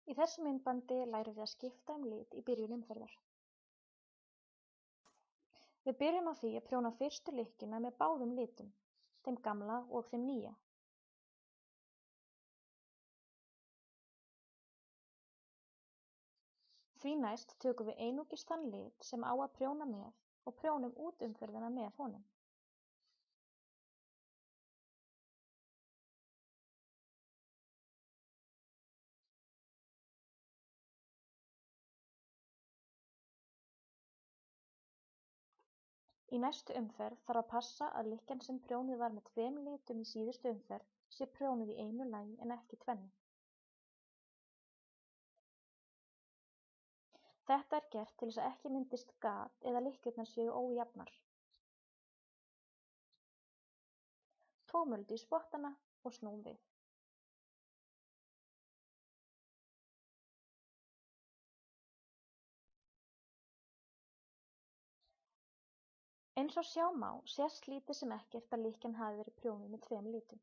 Í þessu myndbandi lærum við að skipta lit í byrjun umferðar. Við byrjum á því að prjóna fyrstu lykkjuna með báðum litum, þeim gamla og þeim nýja. Því næst tökum við einungis þann lit sem á að prjóna með og prjónum út umferðina með honum. Í næstu umferð þarf að passa að lykkjan sem prjónuð var með 2 litum í síðustu umferð sé prjónuð í einu lagi en ekki tvennu. Þetta er gert til þess að ekki myndist gat eða lykkjurnar séu ójafnar. Tómöldu í spottana og snúum við. Eins og sjá má sést lítið sem ekkert að lykkjan hafi verið prjónuð með 2 litum.